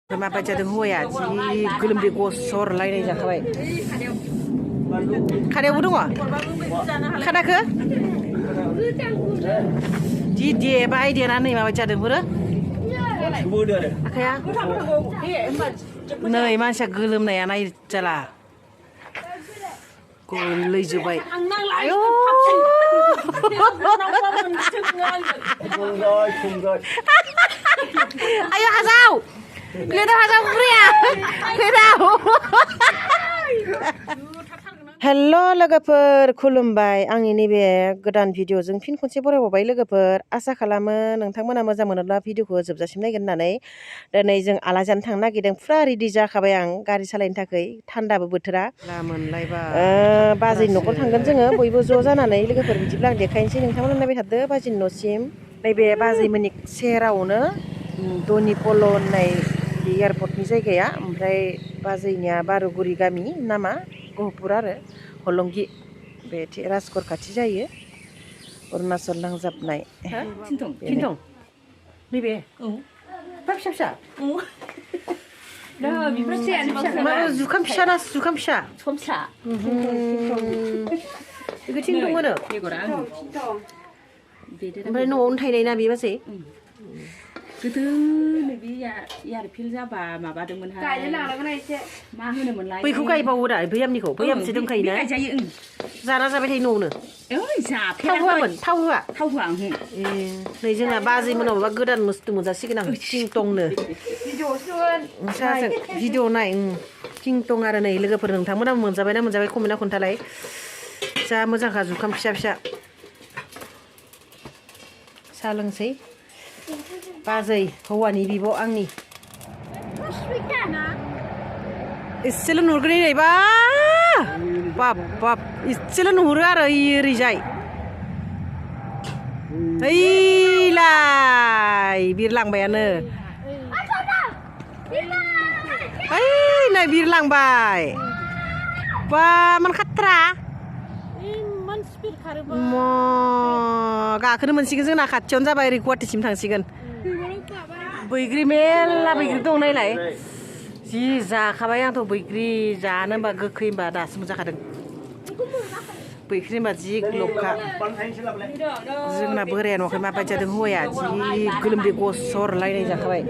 माबा जादों हौवाया जि गोलोमदै गसरलायनाय जाखाबाय। खादायावबो दङ खादाखो जि देबाय देनानै माबा जादों बोरो आखाया नै मानसिया गोलोमनाया नाय जाला गोलैजोब्बाय। आयौ ayo Hazau, lihat Hazau pria, lihat. Hello लोगोफोर खुलुमबाय आंनि नैबे गोदान भिडिअजों फिन खनसे बरायबावबाय लोगोफोर आसा खालामो नोंथांमोना मोजां मोनोब्ला भिडिअखौ जोबजासिम नायगोन होननानै दिनै जों आलासि जानो थांनो नागिरदों फुरा रेडि जाखाबाय आं गारि सालायनो थाखाय थान्दाबो बोथोरा बाजैनि न'खराव थांगोन जोङो बयबो ज' जानानै लोगोफोर बिदिब्ला आं देखायनोसै नोंथांमोना नायबाय थादो बाजैनि न'सिम नैबे बाजैमोननि सेरावनो दनिपल होननाय एयारपर्टनि जायगाया ओमफ्राय बाजैनिया बारुगुरि गामि नामा गहपुर आरो हलंगि बे राजगर खाथि जायो अरुणाचल नांजाबनाय थिंथं नैबे फिसा फिसा जुखाम फिसा ना जुखाम फिसा बेखौ थिंथं होनो ओमफ्राय न'आवनो थायनाय ना बे बाजै गोदोनो बे एयारफिल जाबा माबादोंमोनहाय गायनो लांनांगोन एसे मा होनोमोनलाय बैखौ गायबावो दा बैयामनिखौ बैयामसो दंखायोना गायजायो जाना जाबाय थायो न'आवनो ओइ थाव होआमोन थाव होआ ए नै जोंना बाजै मोनाव माबा गोदान बुस्थु मोनजासिगोन आं थिंटंनो भिडिअ नाय थिंटं आरो नै लोगोफोर नोंथांमोना मोनजाबायना मोनजाबाय कमेन्टआव खोन्थालाय जा मोजांखा जुखाम फिसा फिसा साहा लोंसै बाजै हौवानि बिब' आंनि एसेल' नुहुरगोन नै बा बाब बाब एसेल' नुहुरो आरो ओरैजाय ओइलाय बिरलांबायानो ओइ नै बिरलांबाय बा मान खाथ्रा गाखोनो मोनसिगोन जोंना खाथियावनो जाबाय ओरै गुवाहाटिसिम थांसिगोन बैग्रि मेरला बैग्रि दं नायलाय जि जाखाबाय आंथ' बैग्रि जानो होनबा गोखै होनबा दासो मोनजाखादों बैग्रि होनबा जि ग्लबखा जोंना बोराया न'खाय माबायदि जादों हौवाया जि गोलोमदै गसरलायनाय जाखाबाय।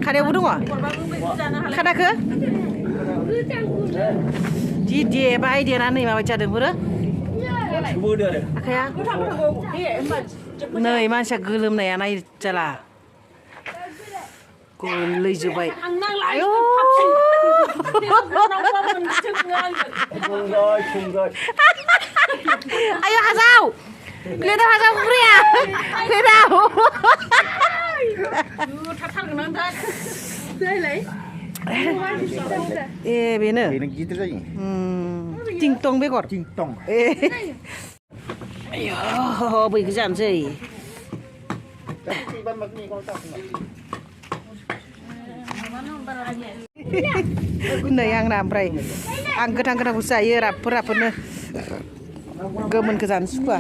खादायावबो दङ खादाखो जि देबाय देनानै माबायदि जादों बोरो आखाया नै मानसिया गोलोमनाया नाय जाला गोलैजोब्बाय। आयौ ayo Hazau, lihat Hazau pria, lihat. बेनो गिदिर जायो थिंटं बेगर थिंटं आयौ बैखौ जानोसै नै आंना ओमफ्राय आं गोथां गोथांखौ जायो राफोदनो गोमोनखौ जानो सुखुवा